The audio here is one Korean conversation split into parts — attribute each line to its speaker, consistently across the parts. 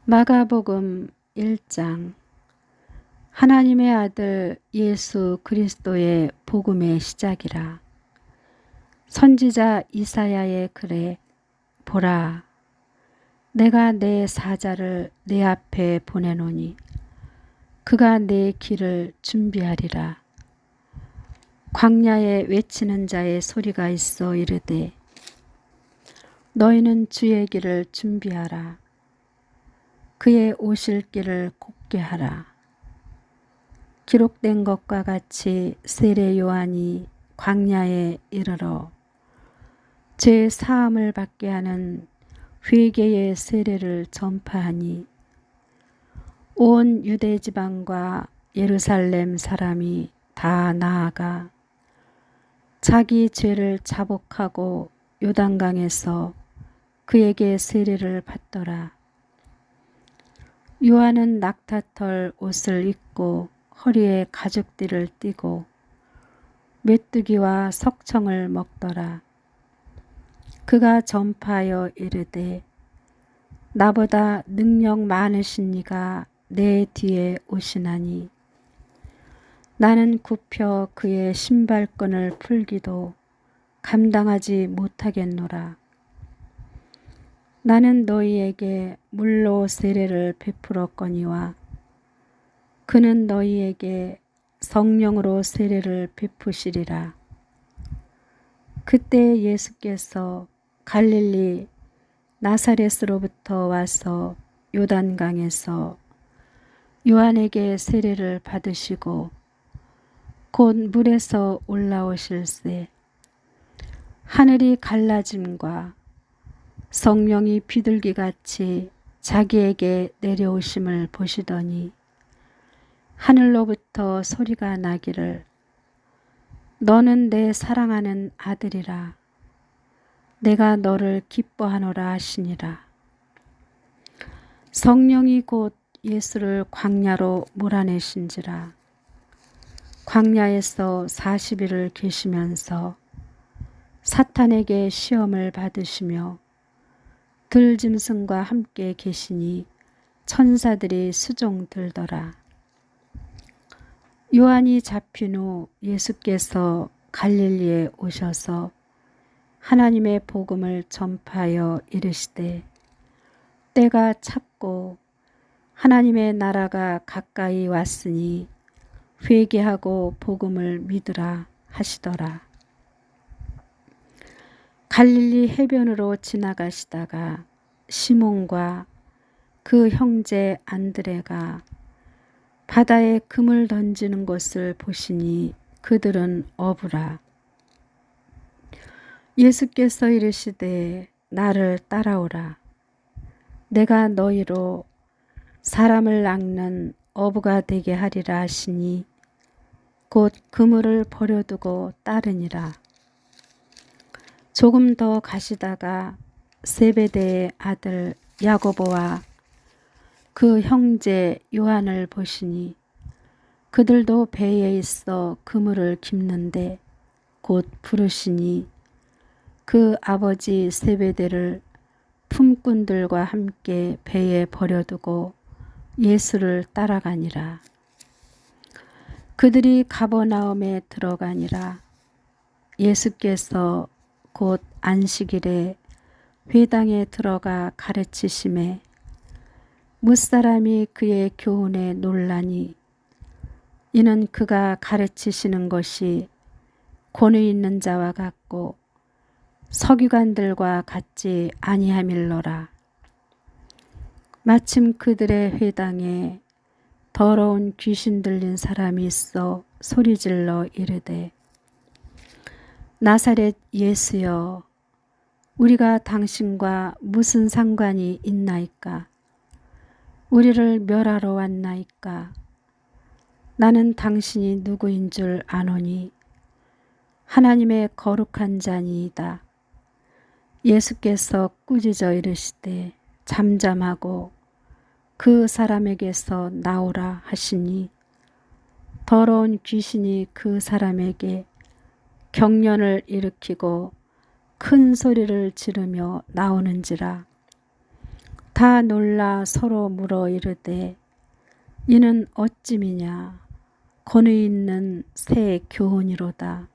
Speaker 1: 마가복음 1장. 하나님의 아들 예수 그리스도의 복음의 시작이라. 선지자 이사야의 글에 보라, 내가 내 사자를 내 앞에 보내노니 그가 내 길을 준비하리라. 광야에 외치는 자의 소리가 있어 이르되 너희는 주의 길을 준비하라. 그의 오실 길을 곱게 하라. 기록된 것과 같이 세례 요한이 광야에 이르러 죄 사함을 받게 하는 회개의 세례를 전파하니 온 유대 지방과 예루살렘 사람이 다 나아가 자기 죄를 자복하고 요단강에서 그에게 세례를 받더라. 요한은 낙타털 옷을 입고 허리에 가죽띠를 띠고 메뚜기와 석청을 먹더라. 그가 전파하여 이르되 나보다 능력 많으신 이가 내 뒤에 오시나니 나는 굽혀 그의 신발끈을 풀기도 감당하지 못하겠노라. 나는 너희에게 물로 세례를 베풀었거니와 그는 너희에게 성령으로 세례를 베푸시리라. 그때 예수께서 갈릴리 나사렛으로부터 와서 요단강에서 요한에게 세례를 받으시고 곧 물에서 올라오실새 하늘이 갈라짐과 성령이 비둘기같이 자기에게 내려오심을 보시더니 하늘로부터 소리가 나기를 너는 내 사랑하는 아들이라. 내가 너를 기뻐하노라 하시니라. 성령이 곧 예수를 광야로 몰아내신지라. 광야에서 40일을 계시면서 사탄에게 시험을 받으시며 들짐승과 함께 계시니 천사들이 수종 들더라. 요한이 잡힌 후 예수께서 갈릴리에 오셔서 하나님의 복음을 전파하여 이르시되 때가 찼고 하나님의 나라가 가까이 왔으니 회개하고 복음을 믿으라 하시더라. 갈릴리 해변으로 지나가시다가 시몬과 그 형제 안드레가 바다에 금을 던지는 것을 보시니 그들은 어부라. 예수께서 이르시되 나를 따라오라. 내가 너희로 사람을 낚는 어부가 되게 하리라 하시니 곧 그물을 버려두고 따르니라. 조금 더 가시다가 세베대의 아들 야고보와 그 형제 요한을 보시니 그들도 배에 있어 그물을 깁는데 곧 부르시니 그 아버지 세베대를 품꾼들과 함께 배에 버려두고 예수를 따라가니라. 그들이 가버나움에 들어가니라. 예수께서 곧 안식일에 회당에 들어가 가르치심에 무사람이 그의 교훈에 놀라니 이는 그가 가르치시는 것이 권위 있는 자와 같고 서기관들과 같지 아니함일러라. 마침 그들의 회당에 더러운 귀신 들린 사람이 있어 소리질러 이르되 나사렛 예수여, 우리가 당신과 무슨 상관이 있나이까? 우리를 멸하러 왔나이까? 나는 당신이 누구인 줄 아노니 하나님의 거룩한 자니이다. 예수께서 꾸짖어 이르시되 잠잠하고 그 사람에게서 나오라 하시니 더러운 귀신이 그 사람에게 경련을 일으키고 큰 소리를 지르며 나오는지라. 다 놀라 서로 물어 이르되 이는 어찌미냐 권위 있는 새 교훈이로다.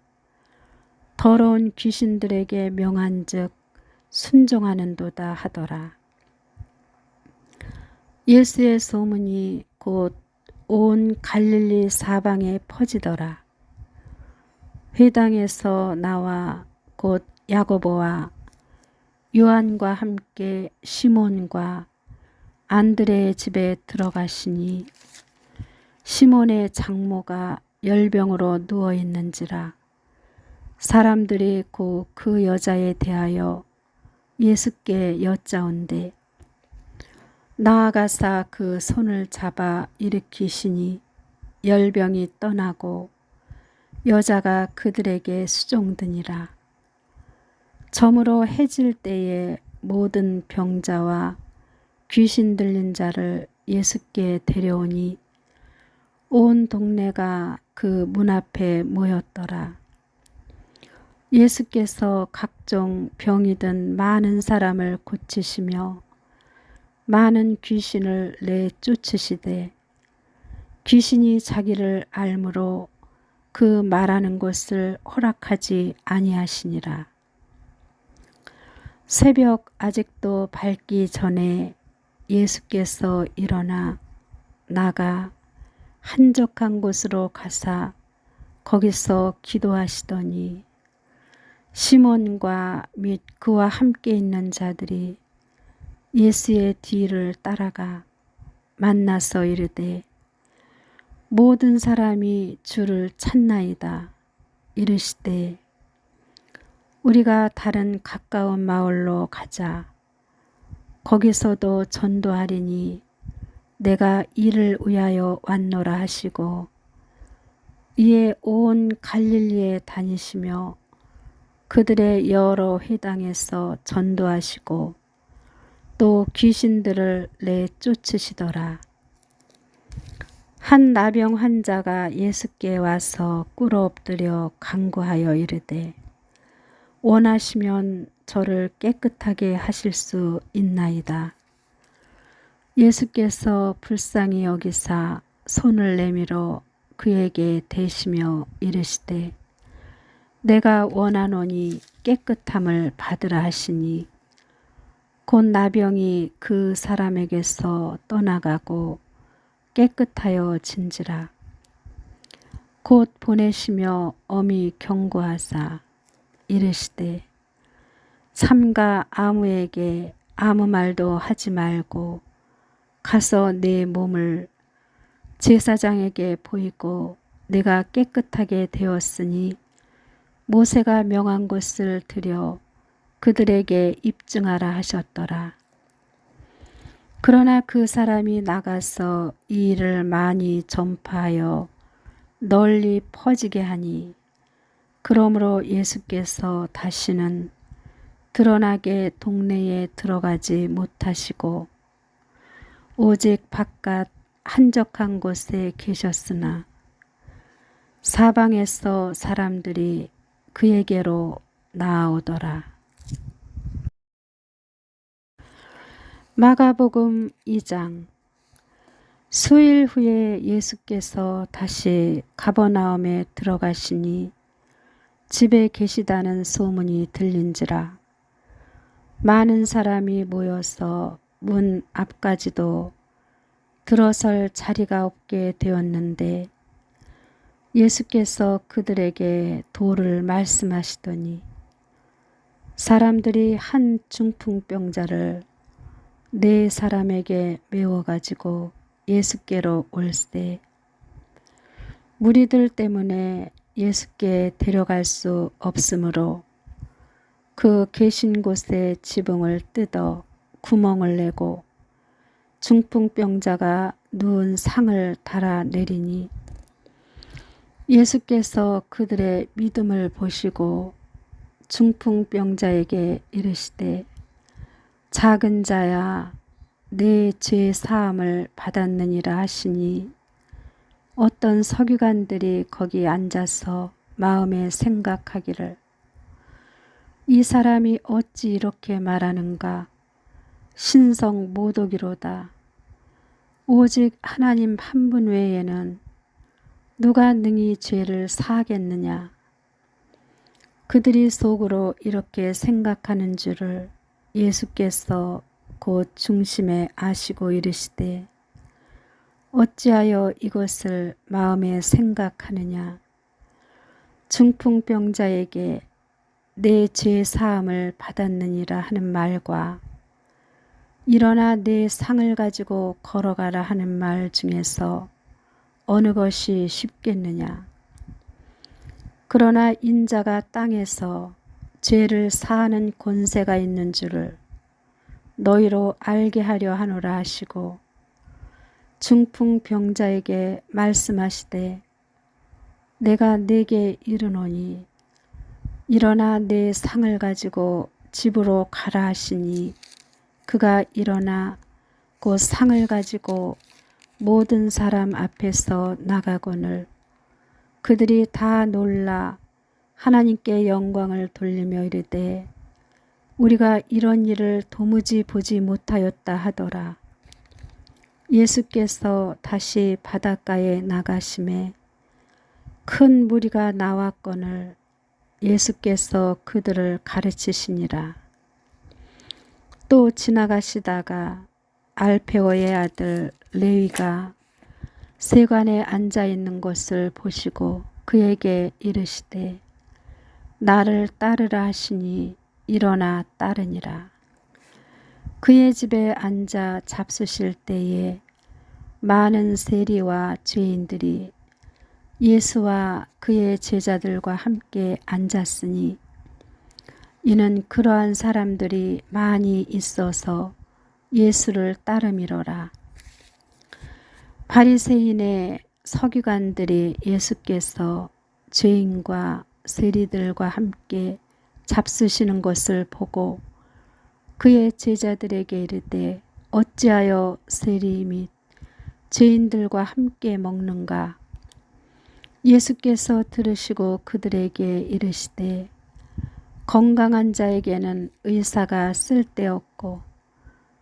Speaker 1: 더러운 귀신들에게 명한즉 순종하는도다 하더라. 예수의 소문이 곧 온 갈릴리 사방에 퍼지더라. 회당에서 나와 곧 야고보와 요한과 함께 시몬과 안드레의 집에 들어가시니 시몬의 장모가 열병으로 누워 있는지라. 사람들이 곧 그 여자에 대하여 예수께 여짜온대 나아가사 그 손을 잡아 일으키시니 열병이 떠나고 여자가 그들에게 수종드니라. 저물어 해질 때에 모든 병자와 귀신 들린 자를 예수께 데려오니 온 동네가 그 문 앞에 모였더라. 예수께서 각종 병이 든 많은 사람을 고치시며 많은 귀신을 내쫓으시되 귀신이 자기를 알므로 그 말하는 것을 허락하지 아니하시니라. 새벽 아직도 밝기 전에 예수께서 일어나 나가 한적한 곳으로 가사 거기서 기도하시더니 시몬과 및 그와 함께 있는 자들이 예수의 뒤를 따라가 만나서 이르되 모든 사람이 주를 찾나이다. 이르시되 우리가 다른 가까운 마을로 가자. 거기서도 전도하리니 내가 이를 위하여 왔노라 하시고 이에 온 갈릴리에 다니시며 그들의 여러 회당에서 전도하시고 또 귀신들을 내쫓으시더라. 한 나병 환자가 예수께 와서 꿇어 엎드려 간구하여 이르되 원하시면 저를 깨끗하게 하실 수 있나이다. 예수께서 불쌍히 여기사 손을 내밀어 그에게 대시며 이르시되 내가 원하노니 깨끗함을 받으라 하시니 곧 나병이 그 사람에게서 떠나가고 깨끗하여 진지라. 곧 보내시며 엄히 경고하사 이르시되 삼가 아무에게 아무 말도 하지 말고 가서 내 몸을 제사장에게 보이고 내가 깨끗하게 되었으니 모세가 명한 것을 들여 그들에게 입증하라 하셨더라. 그러나 그 사람이 나가서 이 일을 많이 전파하여 널리 퍼지게 하니 그러므로 예수께서 다시는 드러나게 동네에 들어가지 못하시고 오직 바깥 한적한 곳에 계셨으나 사방에서 사람들이 그에게로 나아오더라. 마가복음 2장. 수일 후에 예수께서 다시 가버나움에 들어가시니 집에 계시다는 소문이 들린지라. 많은 사람이 모여서 문 앞까지도 들어설 자리가 없게 되었는데 예수께서 그들에게 도를 말씀하시더니 사람들이 한 중풍병자를 4사람에게 메워가지고 예수께로 올세 무리들 때문에 예수께 데려갈 수 없으므로 그 계신 곳에 지붕을 뜯어 구멍을 내고 중풍병자가 누운 상을 달아내리니 예수께서 그들의 믿음을 보시고 중풍병자에게 이르시되 작은 자야 내 죄 사함을 받았느니라 하시니 어떤 서기관들이 거기 앉아서 마음에 생각하기를 이 사람이 어찌 이렇게 말하는가 신성 모독이로다. 오직 하나님 한 분 외에는 누가 능히 죄를 사하겠느냐. 그들이 속으로 이렇게 생각하는 줄을 예수께서 곧 중심에 아시고 이르시되 어찌하여 이것을 마음에 생각하느냐. 중풍병자에게 내 죄 사함을 받았느니라 하는 말과 일어나 내 상을 가지고 걸어가라 하는 말 중에서 어느 것이 쉽겠느냐. 그러나 인자가 땅에서 죄를 사하는 권세가 있는 줄을 너희로 알게 하려 하노라 하시고 중풍병자에게 말씀하시되 내가 네게 이르노니 일어나 내 상을 가지고 집으로 가라 하시니 그가 일어나 곧 상을 가지고 모든 사람 앞에서 나가거늘 그들이 다 놀라 하나님께 영광을 돌리며 이르되 우리가 이런 일을 도무지 보지 못하였다 하더라. 예수께서 다시 바닷가에 나가심에 큰 무리가 나왔거늘 예수께서 그들을 가르치시니라. 또 지나가시다가 알페오의 아들 레위가 세관에 앉아 있는 것을 보시고 그에게 이르시되 나를 따르라 하시니 일어나 따르니라. 그의 집에 앉아 잡수실 때에 많은 세리와 죄인들이 예수와 그의 제자들과 함께 앉았으니 이는 그러한 사람들이 많이 있어서 예수를 따름이로라. 바리새인의 서기관들이 예수께서 죄인과 세리들과 함께 잡수시는 것을 보고 그의 제자들에게 이르되 어찌하여 세리 및 죄인들과 함께 먹는가. 예수께서 들으시고 그들에게 이르시되 건강한 자에게는 의사가 쓸데없고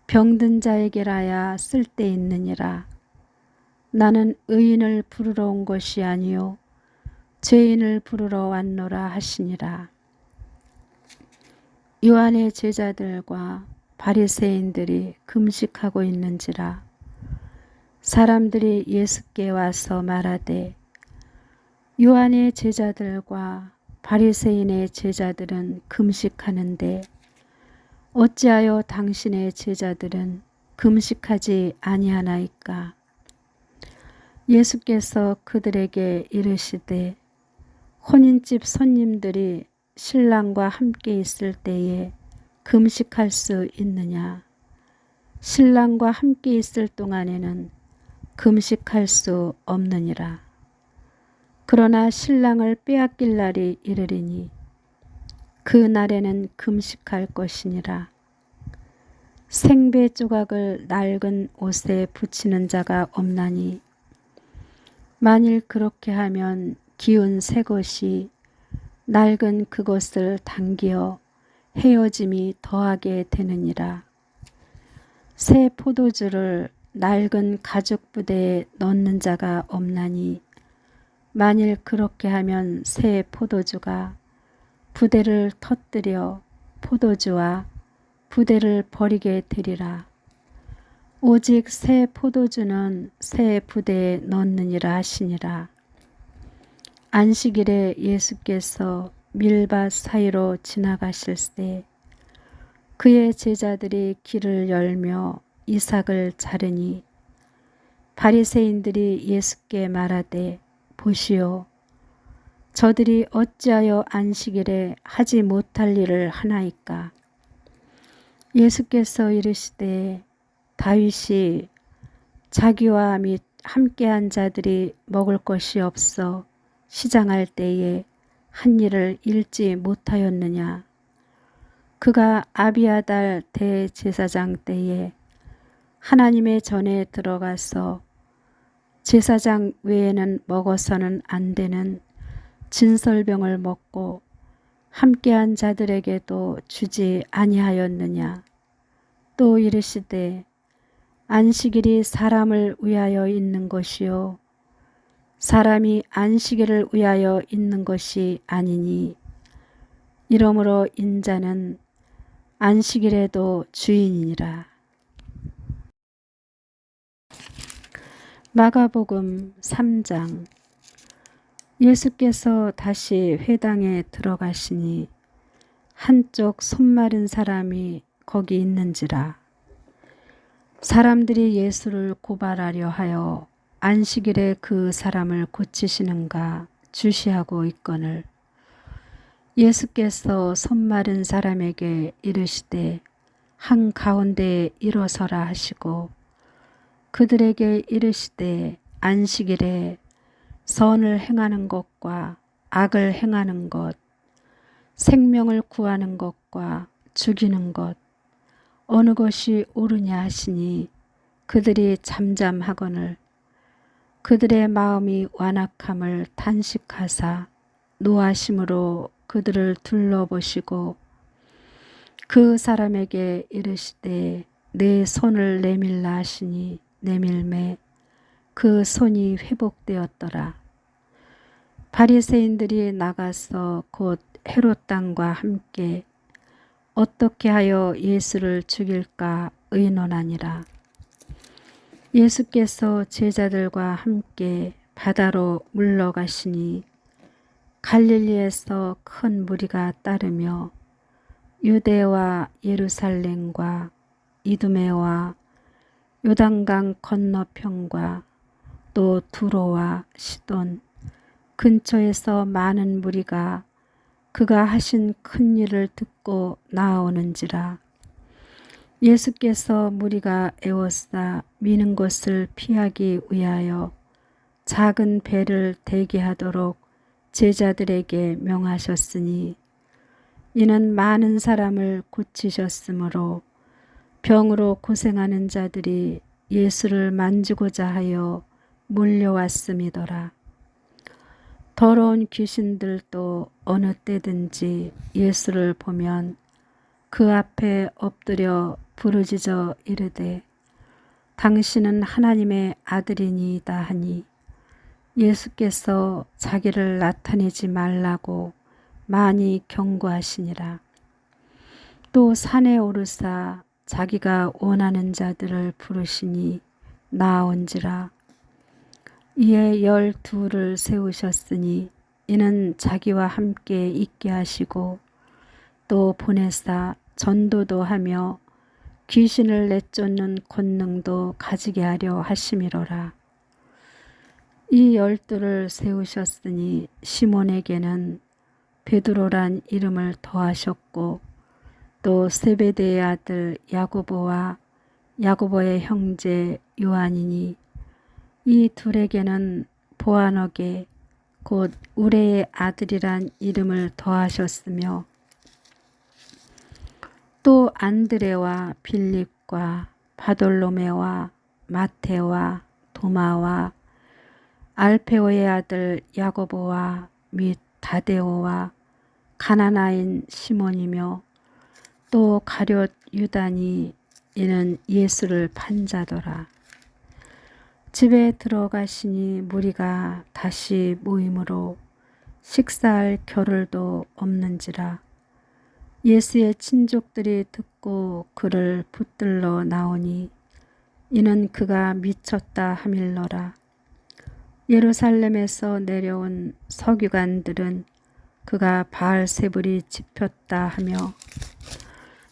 Speaker 1: 병든 자에게라야 쓸데있느니라. 나는 의인을 부르러 온 것이 아니요 죄인을 부르러 왔노라 하시니라. 요한의 제자들과 바리새인들이 금식하고 있는지라 사람들이 예수께 와서 말하되 요한의 제자들과 바리새인의 제자들은 금식하는데 어찌하여 당신의 제자들은 금식하지 아니하나이까. 예수께서 그들에게 이르시되 혼인집 손님들이 신랑과 함께 있을 때에 금식할 수 있느냐. 신랑과 함께 있을 동안에는 금식할 수 없느니라. 그러나 신랑을 빼앗길 날이 이르리니 그 날에는 금식할 것이니라. 생배 조각을 낡은 옷에 붙이는 자가 없나니 만일 그렇게 하면 기운 새 것이 낡은 그것을 당기어 헤어짐이 더하게 되느니라. 새 포도주를 낡은 가죽 부대에 넣는 자가 없나니 만일 그렇게 하면 새 포도주가 부대를 터뜨려 포도주와 부대를 버리게 되리라. 오직 새 포도주는 새 부대에 넣느니라 하시니라. 안식일에 예수께서 밀밭 사이로 지나가실 때 그의 제자들이 길을 열며 이삭을 자르니 바리새인들이 예수께 말하되 보시오 저들이 어찌하여 안식일에 하지 못할 일을 하나이까. 예수께서 이르시되 다윗이 자기와 및 함께한 자들이 먹을 것이 없어 시장할 때에 한 일을 잃지 못하였느냐. 그가 아비아달 대제사장 때에 하나님의 전에 들어가서 제사장 외에는 먹어서는 안 되는 진설병을 먹고 함께한 자들에게도 주지 아니하였느냐. 또 이르시되 안식일이 사람을 위하여 있는 것이요 사람이 안식일을 위하여 있는 것이 아니니 이러므로 인자는 안식일에도 주인이니라. 마가복음 3장. 예수께서 다시 회당에 들어가시니 한쪽 손 마른 사람이 거기 있는지라. 사람들이 예수를 고발하려 하여 안식일에 그 사람을 고치시는가 주시하고 있거늘 예수께서 손 마른 사람에게 이르시되 한가운데에 일어서라 하시고 그들에게 이르시되 안식일에 선을 행하는 것과 악을 행하는 것, 생명을 구하는 것과 죽이는 것, 어느 것이 옳으냐 하시니 그들이 잠잠하거늘 그들의 마음이 완악함을 탄식하사 노하심으로 그들을 둘러보시고 그 사람에게 이르시되 내 손을 내밀라 하시니 내밀매 그 손이 회복되었더라. 바리새인들이 나가서 곧 헤롯 당과 함께 어떻게 하여 예수를 죽일까 의논하니라. 예수께서 제자들과 함께 바다로 물러가시니 갈릴리에서 큰 무리가 따르며 유대와 예루살렘과 이두메와 요단강 건너편과 또 두로와 시돈 근처에서 많은 무리가 그가 하신 큰 일을 듣고 나아오는지라. 예수께서 무리가 애워싸 미는 것을 피하기 위하여 작은 배를 대기하도록 제자들에게 명하셨으니 이는 많은 사람을 고치셨으므로 병으로 고생하는 자들이 예수를 만지고자 하여 몰려왔음이더라. 더러운 귀신들도 어느 때든지 예수를 보면 그 앞에 엎드려 부르짖어 이르되 당신은 하나님의 아들이니이다 하니 예수께서 자기를 나타내지 말라고 많이 경고하시니라. 또 산에 오르사 자기가 원하는 자들을 부르시니 나온지라. 이에 12를 세우셨으니 이는 자기와 함께 있게 하시고 또 보내사 전도도 하며 귀신을 내쫓는 권능도 가지게 하려 하심이로라. 이 12를 세우셨으니 시몬에게는 베드로란 이름을 더하셨고 또 세베대의 아들 야고보와 야고보의 형제 요한이니 이 둘에게는 보아너게 곧 우레의 아들이란 이름을 더하셨으며 또 안드레와 빌립과 바돌로메와 마테와 도마와 알페오의 아들 야고보와 및 다데오와 가나나인 시몬이며 또 가룟 유다니 이는 예수를 판 자더라. 집에 들어가시니 무리가 다시 모임으로 식사할 겨를도 없는지라. 예수의 친족들이 듣고 그를 붙들러 나오니 이는 그가 미쳤다 하밀러라. 예루살렘에서 내려온 서기관들은 그가 바알세불이 짚혔다 하며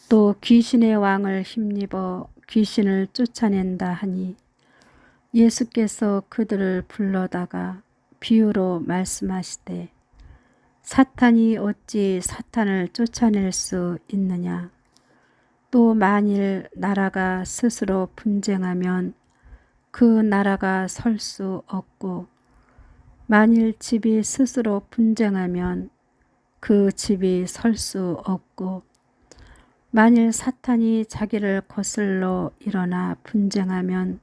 Speaker 1: 또 귀신의 왕을 힘입어 귀신을 쫓아낸다 하니 예수께서 그들을 불러다가 비유로 말씀하시되 사탄이 어찌 사탄을 쫓아낼 수 있느냐. 또 만일 나라가 스스로 분쟁하면 그 나라가 설 수 없고 만일 집이 스스로 분쟁하면 그 집이 설 수 없고 만일 사탄이 자기를 거슬러 일어나 분쟁하면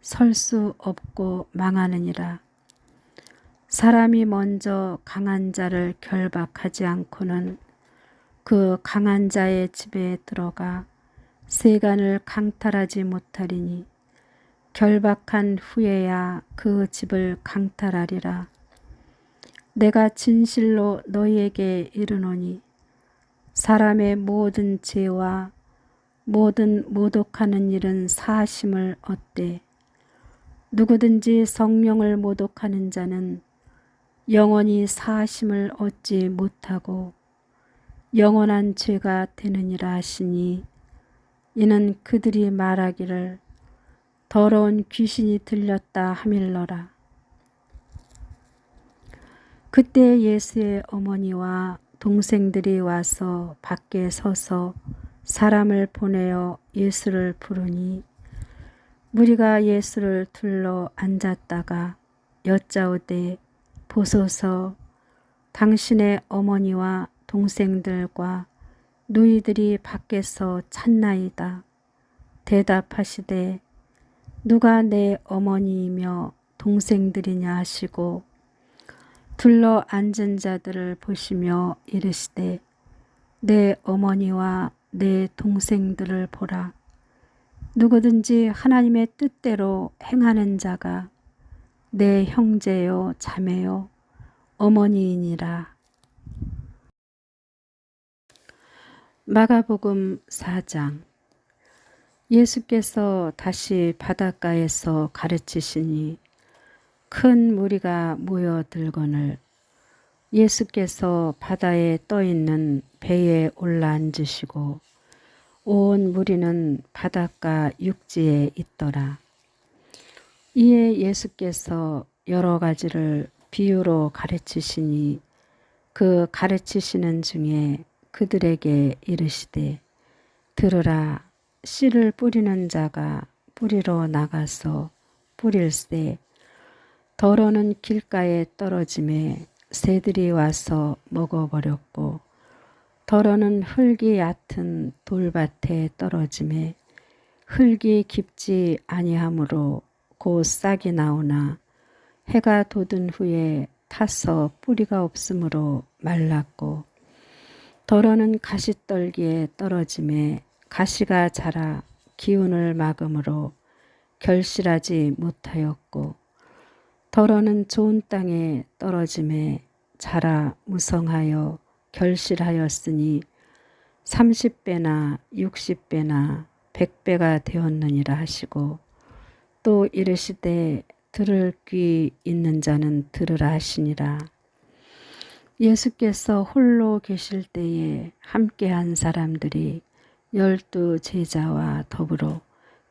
Speaker 1: 설 수 없고 망하느니라. 사람이 먼저 강한 자를 결박하지 않고는 그 강한 자의 집에 들어가 세간을 강탈하지 못하리니 결박한 후에야 그 집을 강탈하리라. 내가 진실로 너희에게 이르노니 사람의 모든 죄와 모든 모독하는 일은 사하심을 얻되 누구든지 성령을 모독하는 자는 영원히 사하심을 얻지 못하고 영원한 죄가 되느니라 하시니, 이는 그들이 말하기를 더러운 귀신이 들렸다 하밀러라. 그때 예수의 어머니와 동생들이 와서 밖에 서서 사람을 보내어 예수를 부르니, 무리가 예수를 둘러 앉았다가 여짜오되 보소서, 당신의 어머니와 동생들과 누이들이 밖에서 찾나이다. 대답하시되 누가 내 어머니이며 동생들이냐 하시고 둘러 앉은 자들을 보시며 이르시되 내 어머니와 내 동생들을 보라. 누구든지 하나님의 뜻대로 행하는 자가 내 형제요 자매요 어머니이니라. 마가복음 4장. 예수께서 다시 바닷가에서 가르치시니 큰 무리가 모여들거늘 예수께서 바다에 떠있는 배에 올라앉으시고 온 무리는 바닷가 육지에 있더라. 이에 예수께서 여러 가지를 비유로 가르치시니 그 가르치시는 중에 그들에게 이르시되 들으라. 씨를 뿌리는 자가 뿌리러 나가서 뿌릴새 더러는 길가에 떨어짐에 새들이 와서 먹어버렸고 더러는 흙이 얕은 돌밭에 떨어짐에 흙이 깊지 아니하므로 곧 싹이 나오나 해가 돋은 후에 타서 뿌리가 없으므로 말랐고 더러는 가시떨기에 떨어짐에 가시가 자라 기운을 막음으로 결실하지 못하였고 더러는 좋은 땅에 떨어짐에 자라 무성하여 결실하였으니 30배나 60배나 100배가 되었느니라 하시고 또 이르시되 들을 귀 있는 자는 들으라 하시니라. 예수께서 홀로 계실 때에 함께한 사람들이 12 제자와 더불어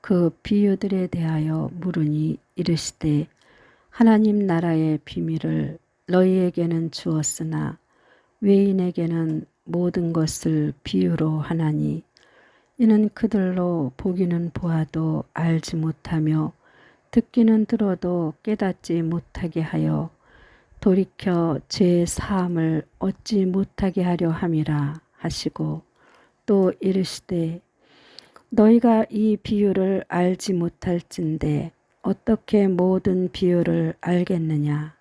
Speaker 1: 그 비유들에 대하여 물으니 이르시되 하나님 나라의 비밀을 너희에게는 주었으나 외인에게는 모든 것을 비유로 하나니 이는 그들로 보기는 보아도 알지 못하며 듣기는 들어도 깨닫지 못하게 하여 돌이켜 죄 사함을 얻지 못하게 하려 함이라 하시고 또 이르시되 너희가 이 비유를 알지 못할진대 어떻게 모든 비유를 알겠느냐.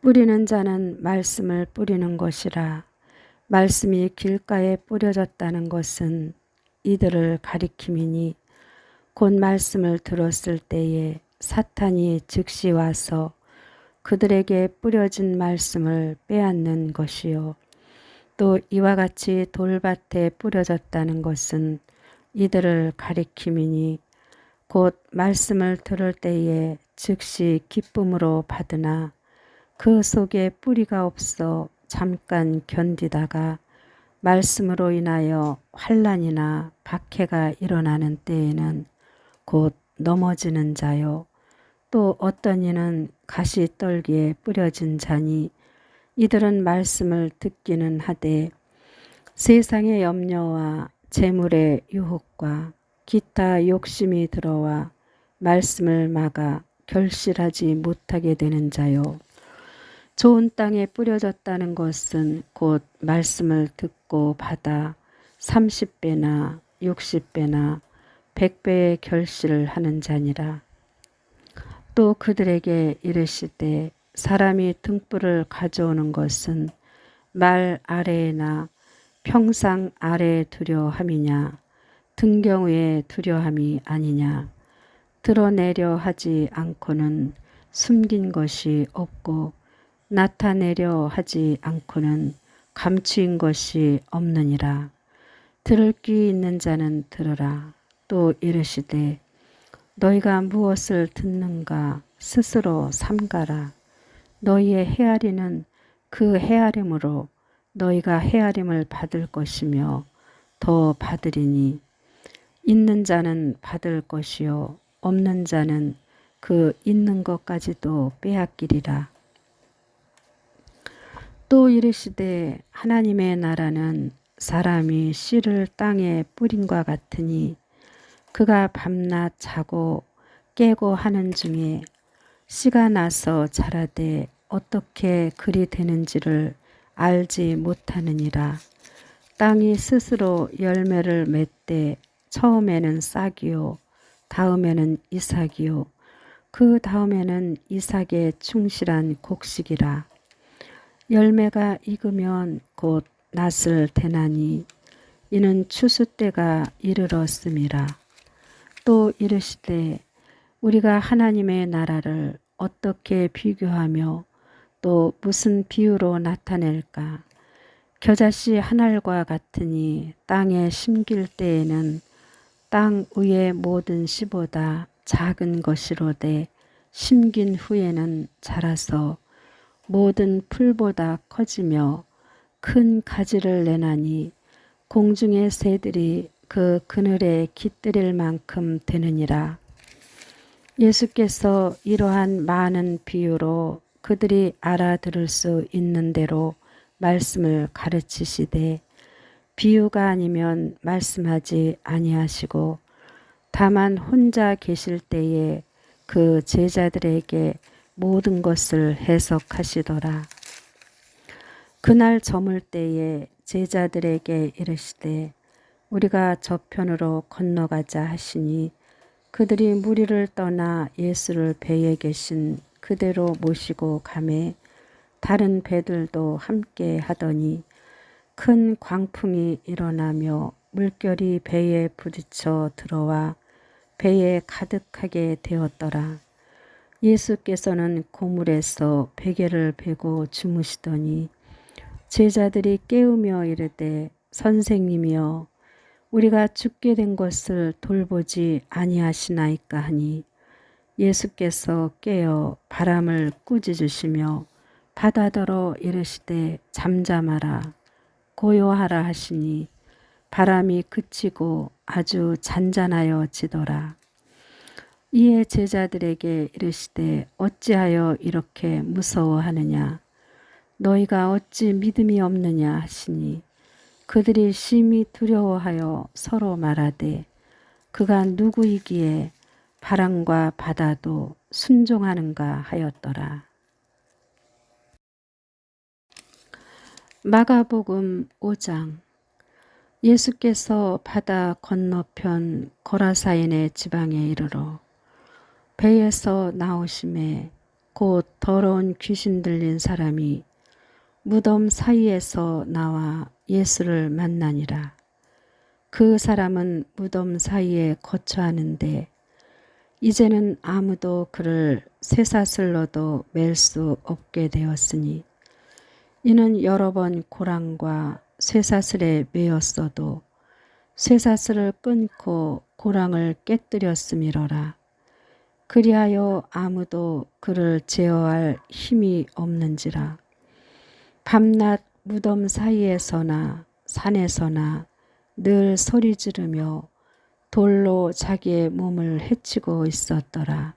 Speaker 1: 뿌리는 자는 말씀을 뿌리는 것이라. 말씀이 길가에 뿌려졌다는 것은 이들을 가리킴이니 곧 말씀을 들었을 때에 사탄이 즉시 와서 그들에게 뿌려진 말씀을 빼앗는 것이요. 또 이와 같이 돌밭에 뿌려졌다는 것은 이들을 가리킴이니 곧 말씀을 들을 때에 즉시 기쁨으로 받으나 그 속에 뿌리가 없어 잠깐 견디다가 말씀으로 인하여 환난이나 박해가 일어나는 때에는 곧 넘어지는 자요. 또 어떤 이는 가시떨기에 뿌려진 자니 이들은 말씀을 듣기는 하되 세상의 염려와 재물의 유혹과 기타 욕심이 들어와 말씀을 막아 결실하지 못하게 되는 자요. 좋은 땅에 뿌려졌다는 것은 곧 말씀을 듣고 받아 30배나 60배나 100배의 결실을 하는 자니라. 또 그들에게 이르시되 사람이 등불을 가져오는 것은 말 아래에나 평상 아래에 두려 함이냐. 등경의 두려함이 아니냐. 드러내려 하지 않고는 숨긴 것이 없고 나타내려 하지 않고는 감추인 것이 없느니라. 들을 귀 있는 자는 들으라. 또 이르시되 너희가 무엇을 듣는가 스스로 삼가라. 너희의 헤아리는 그 헤아림으로 너희가 헤아림을 받을 것이며 더 받으리니 있는 자는 받을 것이요 없는 자는 그 있는 것까지도 빼앗기리라. 또 이르시되 하나님의 나라는 사람이 씨를 땅에 뿌린과 같으니 그가 밤낮 자고 깨고 하는 중에 씨가 나서 자라되 어떻게 그리 되는지를 알지 못하느니라. 땅이 스스로 열매를 맺되 처음에는 싹이요 다음에는 이삭이요 그 다음에는 이삭의 충실한 곡식이라. 열매가 익으면 곧 낫을 대나니 이는 추수 때가 이르렀음이라. 또 이르시되 우리가 하나님의 나라를 어떻게 비교하며 또 무슨 비유로 나타낼까. 겨자씨 한 알과 같으니 땅에 심길 때에는 땅 위의 모든 씨보다 작은 것이로되 심긴 후에는 자라서 모든 풀보다 커지며 큰 가지를 내나니 공중의 새들이 그 그늘에 깃들일 만큼 되느니라. 예수께서 이러한 많은 비유로 그들이 알아들을 수 있는 대로 말씀을 가르치시되 비유가 아니면 말씀하지 아니하시고 다만 혼자 계실 때에 그 제자들에게 모든 것을 해석하시더라. 그날 저물 때에 제자들에게 이르시되 우리가 저편으로 건너가자 하시니 그들이 무리를 떠나 예수를 배에 계신 그대로 모시고 가매 다른 배들도 함께 하더니 큰 광풍이 일어나며 물결이 배에 부딪혀 들어와 배에 가득하게 되었더라. 예수께서는 고물에서 베개를 베고 주무시더니 제자들이 깨우며 이르되 선생님이여 우리가 죽게 된 것을 돌보지 아니하시나이까 하니 예수께서 깨어 바람을 꾸짖으시며 바다더러 이르시되 잠잠하라 고요하라 하시니 바람이 그치고 아주 잔잔하여 지더라. 이에 제자들에게 이르시되 어찌하여 이렇게 무서워하느냐 너희가 어찌 믿음이 없느냐 하시니 그들이 심히 두려워하여 서로 말하되 그가 누구이기에 바람과 바다도 순종하는가 하였더라. 마가복음 5장. 예수께서 바다 건너편 고라사인의 지방에 이르러 배에서 나오심에 곧 더러운 귀신 들린 사람이 무덤 사이에서 나와 예수를 만나니라. 그 사람은 무덤 사이에 거처하는데 이제는 아무도 그를 쇠사슬로도 맬 수 없게 되었으니 이는 여러 번 고랑과 쇠사슬에 매었어도 쇠사슬을 끊고 고랑을 깨뜨렸음이로라. 그리하여 아무도 그를 제어할 힘이 없는지라. 밤낮 무덤 사이에서나 산에서나 늘 소리 지르며 돌로 자기의 몸을 해치고 있었더라.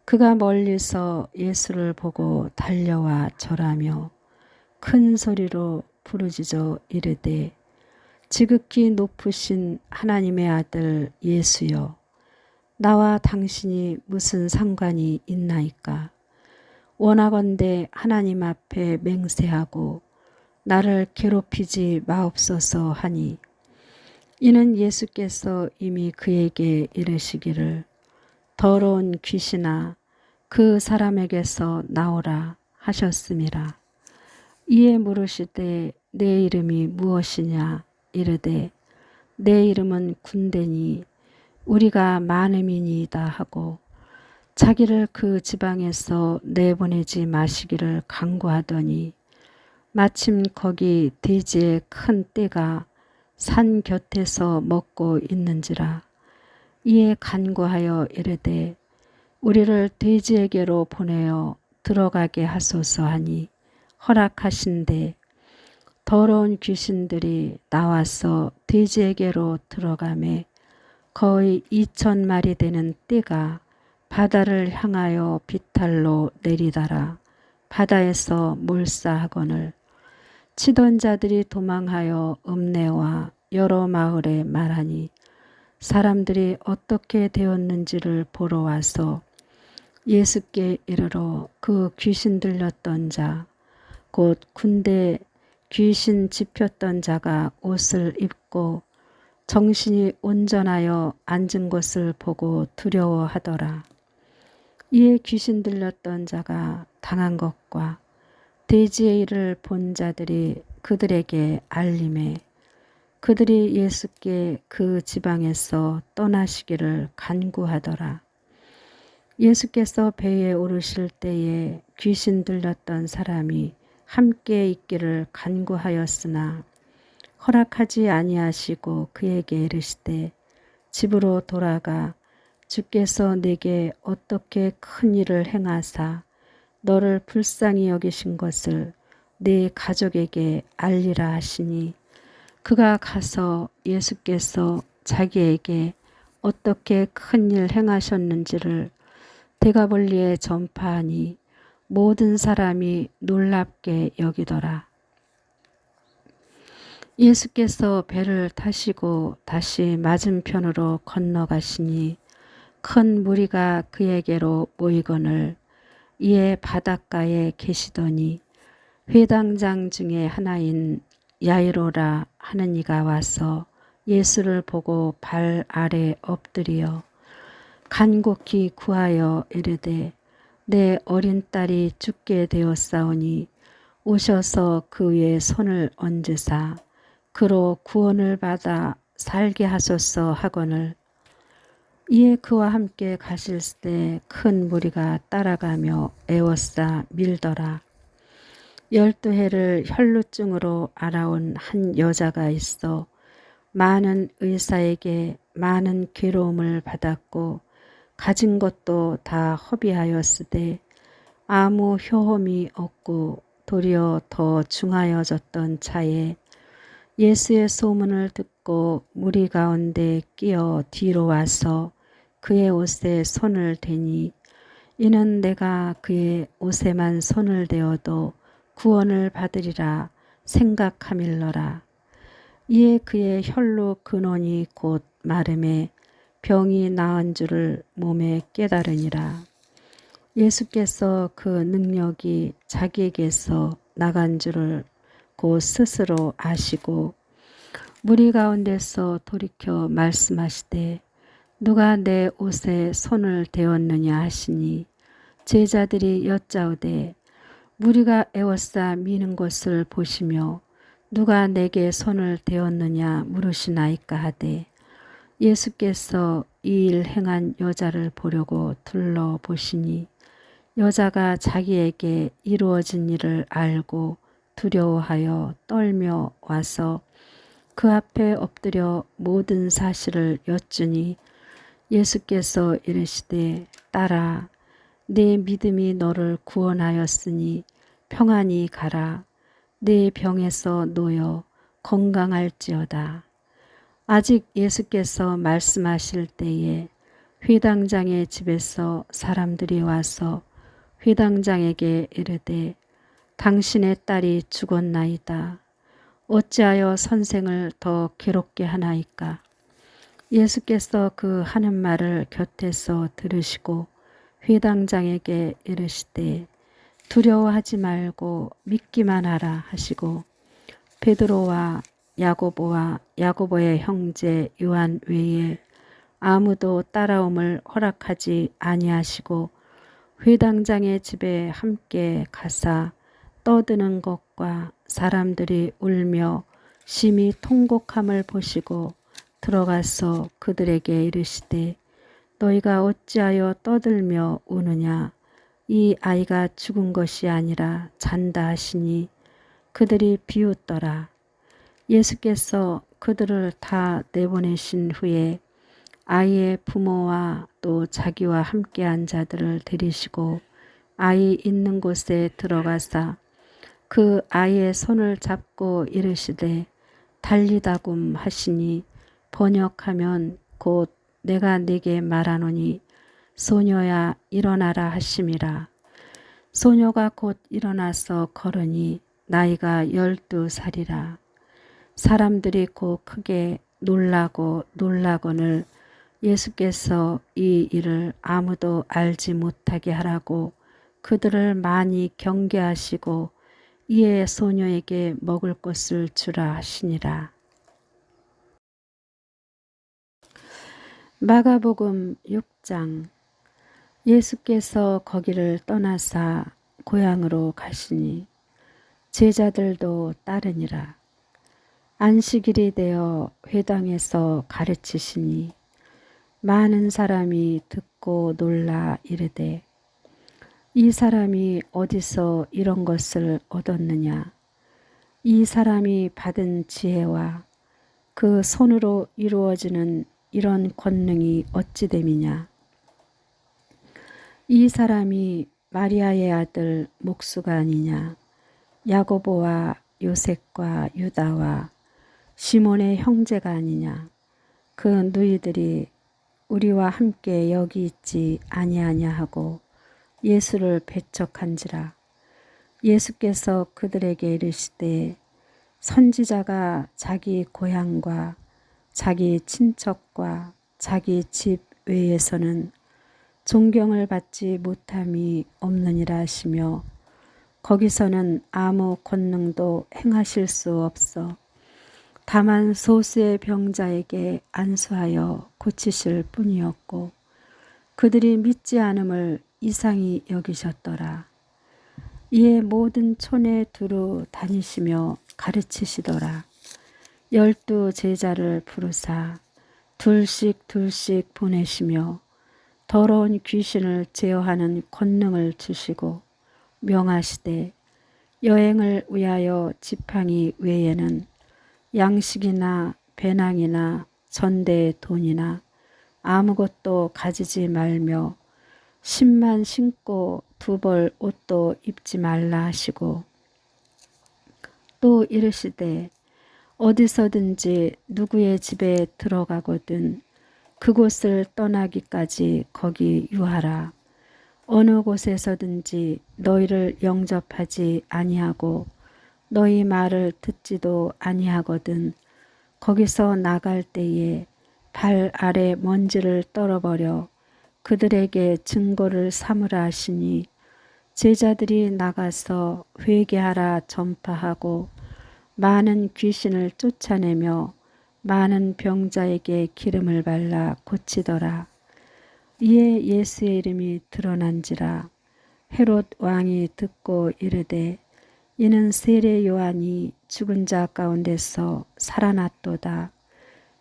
Speaker 1: 그가 멀리서 예수를 보고 달려와 절하며 큰 소리로 부르짖어 이르되 지극히 높으신 하나님의 아들 예수여 나와 당신이 무슨 상관이 있나이까. 원하건대 하나님 앞에 맹세하고 나를 괴롭히지 마옵소서 하니 이는 예수께서 이미 그에게 이르시기를 더러운 귀신아 그 사람에게서 나오라 하셨음이라. 이에 물으시되 내 이름이 무엇이냐 이르되 내 이름은 군대니 우리가 많음이니이다 하고 자기를 그 지방에서 내보내지 마시기를 간구하더니 마침 거기 돼지의 큰 떼가 산 곁에서 먹고 있는지라. 이에 간구하여 이르되 우리를 돼지에게로 보내어 들어가게 하소서 하니 허락하신대 더러운 귀신들이 나와서 돼지에게로 들어가매 거의 2,000마리 되는 떼가 바다를 향하여 비탈로 내리다라 바다에서 몰사하거늘 치던 자들이 도망하여 읍내와 여러 마을에 말하니 사람들이 어떻게 되었는지를 보러 와서 예수께 이르러 그 귀신 들렸던 자 곧 군대 귀신 집혔던 자가 옷을 입고 정신이 온전하여 앉은 것을 보고 두려워하더라. 이에 귀신 들렸던 자가 당한 것과 돼지의 일을 본 자들이 그들에게 알림해 그들이 예수께 그 지방에서 떠나시기를 간구하더라. 예수께서 배에 오르실 때에 귀신 들렸던 사람이 함께 있기를 간구하였으나 허락하지 아니하시고 그에게 이르시되 집으로 돌아가 주께서 내게 어떻게 큰 일을 행하사 너를 불쌍히 여기신 것을 네 가족에게 알리라 하시니 그가 가서 예수께서 자기에게 어떻게 큰 일 행하셨는지를 데가볼리에 전파하니 모든 사람이 놀랍게 여기더라. 예수께서 배를 타시고 다시 맞은편으로 건너가시니 큰 무리가 그에게로 모이거늘 이에 바닷가에 계시더니 회당장 중에 하나인 야이로라 하는 이가 와서 예수를 보고 발 아래 엎드리어 간곡히 구하여 이르되 내 어린 딸이 죽게 되었사오니 오셔서 그 위에 손을 얹으사 그로 구원을 받아 살게 하소서 하거늘 이에 그와 함께 가실 때 큰 무리가 따라가며 애워싸 밀더라. 12해를 혈루증으로 알아온 한 여자가 있어 많은 의사에게 많은 괴로움을 받았고 가진 것도 다 허비하였으되 아무 효험이 없고 도리어 더 중하여졌던 차에 예수의 소문을 듣고 무리 가운데 끼어 뒤로 와서 그의 옷에 손을 대니 이는 내가 그의 옷에만 손을 대어도 구원을 받으리라 생각함일러라. 이에 그의 혈루 근원이 곧 마름에 병이 나은 줄을 몸에 깨달으니라. 예수께서 그 능력이 자기에게서 나간 줄을 곧 스스로 아시고 무리 가운데서 돌이켜 말씀하시되 누가 내 옷에 손을 대었느냐 하시니 제자들이 여짜오되 무리가 애워싸 미는 것을 보시며 누가 내게 손을 대었느냐 물으시나이까 하되 예수께서 이 일 행한 여자를 보려고 둘러보시니 여자가 자기에게 이루어진 일을 알고 두려워하여 떨며 와서 그 앞에 엎드려 모든 사실을 여쭈니 예수께서 이르시되 딸아 내 믿음이 너를 구원하였으니 평안히 가라. 내 병에서 놓여 건강할지어다. 아직 예수께서 말씀하실 때에 회당장의 집에서 사람들이 와서 회당장에게 이르되 당신의 딸이 죽었나이다. 어찌하여 선생을 더 괴롭게 하나이까. 예수께서 그 하는 말을 곁에서 들으시고 회당장에게 이르시되 두려워하지 말고 믿기만 하라 하시고 베드로와 야고보와 야고보의 형제 요한 외에 아무도 따라옴을 허락하지 아니하시고 회당장의 집에 함께 가사 떠드는 것과 사람들이 울며 심히 통곡함을 보시고 들어가서 그들에게 이르시되 너희가 어찌하여 떠들며 우느냐. 이 아이가 죽은 것이 아니라 잔다 하시니 그들이 비웃더라. 예수께서 그들을 다 내보내신 후에 아이의 부모와 또 자기와 함께한 자들을 데리시고 아이 있는 곳에 들어가사 그 아이의 손을 잡고 이르시되 달리다굼 하시니 번역하면 곧 내가 네게 말하노니 소녀야 일어나라 하심이라. 소녀가 곧 일어나서 걸으니 나이가 12살이라. 사람들이 곧 크게 놀라거늘 예수께서 이 일을 아무도 알지 못하게 하라고 그들을 많이 경계하시고 이에 소녀에게 먹을 것을 주라 하시니라. 마가복음 6장. 예수께서 거기를 떠나사 고향으로 가시니 제자들도 따르니라. 안식일이 되어 회당에서 가르치시니 많은 사람이 듣고 놀라 이르되 이 사람이 어디서 이런 것을 얻었느냐. 이 사람이 받은 지혜와 그 손으로 이루어지는 이런 권능이 어찌 됨이냐. 이 사람이 마리아의 아들 목수가 아니냐. 야고보와 요셉과 유다와 시몬의 형제가 아니냐. 그 누이들이 우리와 함께 여기 있지 아니하냐 하고 예수를 배척한지라. 예수께서 그들에게 이르시되 선지자가 자기 고향과 자기 친척과 자기 집 외에서는 존경을 받지 못함이 없느니라 하시며 거기서는 아무 권능도 행하실 수 없어 다만 소수의 병자에게 안수하여 고치실 뿐이었고 그들이 믿지 않음을 이상히 여기셨더라. 이에 모든 촌에 두루 다니시며 가르치시더라. 12 제자를 부르사 둘씩 보내시며 더러운 귀신을 제어하는 권능을 주시고 명하시되 여행을 위하여 지팡이 외에는 양식이나 배낭이나 전대의 돈이나 아무것도 가지지 말며 신만 신고 2벌 옷도 입지 말라 하시고 또 이르시되 어디서든지 누구의 집에 들어가거든 그곳을 떠나기까지 거기 유하라. 어느 곳에서든지 너희를 영접하지 아니하고 너희 말을 듣지도 아니하거든 거기서 나갈 때에 발 아래 먼지를 떨어버려 그들에게 증거를 삼으라 하시니 제자들이 나가서 회개하라 전파하고 많은 귀신을 쫓아내며 많은 병자에게 기름을 발라 고치더라. 이에 예수의 이름이 드러난지라. 헤롯 왕이 듣고 이르되 이는 세례 요한이 죽은 자 가운데서 살아났도다.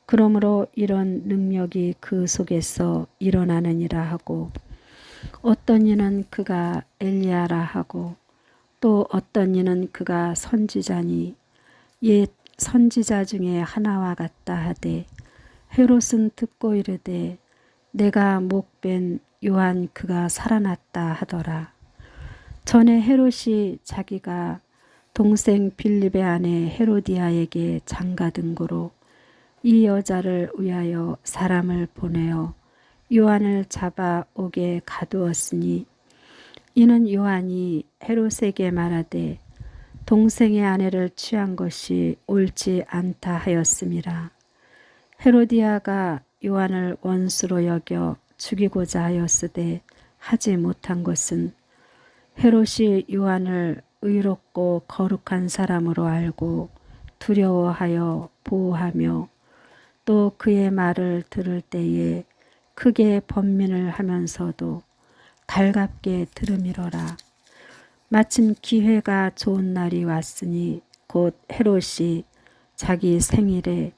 Speaker 1: 그러므로 이런 능력이 그 속에서 일어나느니라 하고 어떤 이는 그가 엘리야라 하고 또 어떤 이는 그가 선지자니 옛 선지자 중에 하나와 같다 하되 헤롯은 듣고 이르되 내가 목벤 요한 그가 살아났다 하더라. 전에 헤롯이 자기가 동생 빌립의 아내 헤로디아에게 장가든 고로 이 여자를 위하여 사람을 보내어 요한을 잡아 오게 가두었으니 이는 요한이 헤롯에게 말하되 동생의 아내를 취한 것이 옳지 않다 하였음이라. 헤로디아가 요한을 원수로 여겨 죽이고자 하였으되 하지 못한 것은 헤롯이 요한을 의롭고 거룩한 사람으로 알고 두려워하여 보호하며 또 그의 말을 들을 때에 크게 번민을 하면서도 달갑게 들음이로라. 마침 기회가 좋은 날이 왔으니 곧 헤롯이 자기 생일에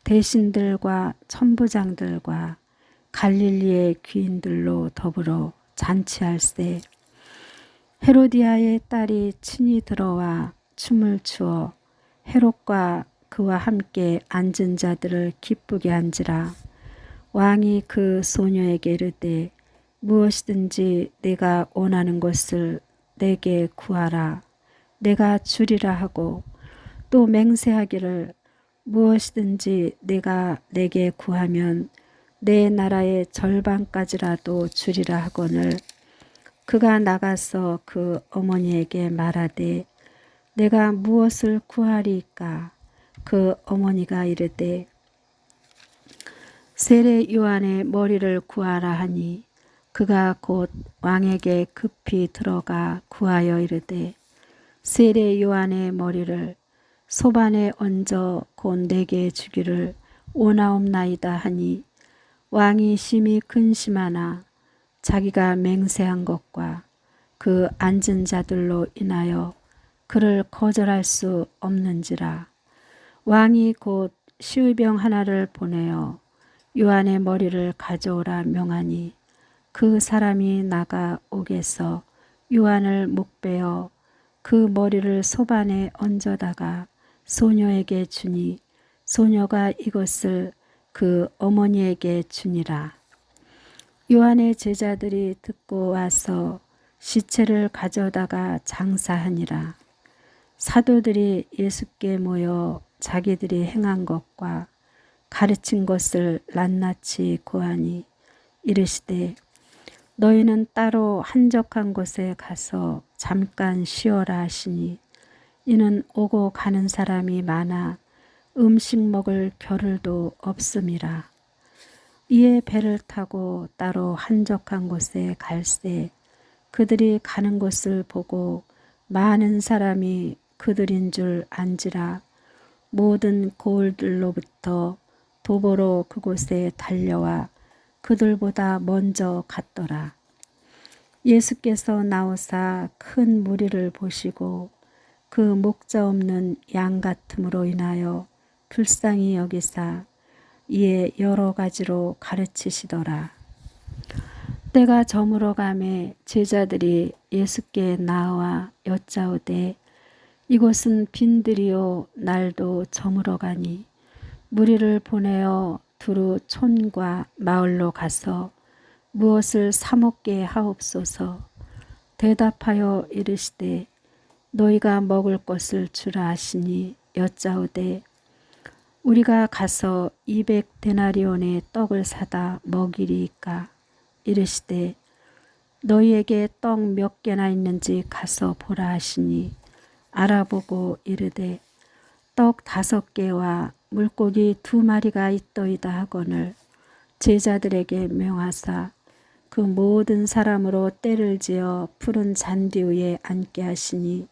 Speaker 1: 대신들과 천부장들과 갈릴리의 귀인들로 더불어 잔치할세. 헤로디아의 딸이 친히 들어와 춤을 추어 헤롯과 그와 함께 앉은 자들을 기쁘게 한지라. 왕이 그 소녀에게 이르되 무엇이든지 내가 원하는 것을 내게 구하라. 내가 주리라 하고 또 맹세하기를 무엇이든지 내가 내게 구하면 내 나라의 절반까지라도 주리라 하거늘. 그가 나가서 그 어머니에게 말하되 내가 무엇을 구하리이까? 그 어머니가 이르되 세례 요한의 머리를 구하라 하니 그가 곧 왕에게 급히 들어가 구하여 이르되 세례 요한의 머리를 소반에 얹어 곧 내게 주기를 원하옵나이다 하니 왕이 심히 근심하나 자기가 맹세한 것과 그 앉은 자들로 인하여 그를 거절할 수 없는지라. 왕이 곧 시의병 하나를 보내어 요한의 머리를 가져오라 명하니 그 사람이 나가 옥에서 요한을 목베어 그 머리를 소반에 얹어다가 소녀에게 주니 소녀가 이것을 그 어머니에게 주니라. 요한의 제자들이 듣고 와서 시체를 가져다가 장사하니라. 사도들이 예수께 모여 자기들이 행한 것과 가르친 것을 낱낱이 고하니 이르시되 너희는 따로 한적한 곳에 가서 잠깐 쉬어라 하시니 이는 오고 가는 사람이 많아 음식 먹을 겨를도 없음이라. 이에 배를 타고 따로 한적한 곳에 갈새 그들이 가는 곳을 보고 많은 사람이 그들인 줄 안지라. 모든 고을들로부터 도보로 그곳에 달려와 그들보다 먼저 갔더라. 예수께서 나오사 큰 무리를 보시고 그 목자 없는 양 같음으로 인하여 불쌍히 여기사 이에 여러 가지로 가르치시더라. 때가 저물어 가매 제자들이 예수께 나와 여짜오되 이곳은 빈들이요 날도 저물어 가니 무리를 보내어 두루 촌과 마을로 가서 무엇을 사 먹게 하옵소서. 대답하여 이르시되 너희가 먹을 것을 주라 하시니 여짜오되 우리가 가서 200데나리온의 떡을 사다 먹이리이까? 이르시되 너희에게 떡 몇 개나 있는지 가서 보라 하시니 알아보고 이르되 떡 5개와 물고기 2마리가 있더이다 하거늘 제자들에게 명하사 그 모든 사람으로 때를 지어 푸른 잔디 위에 앉게 하시니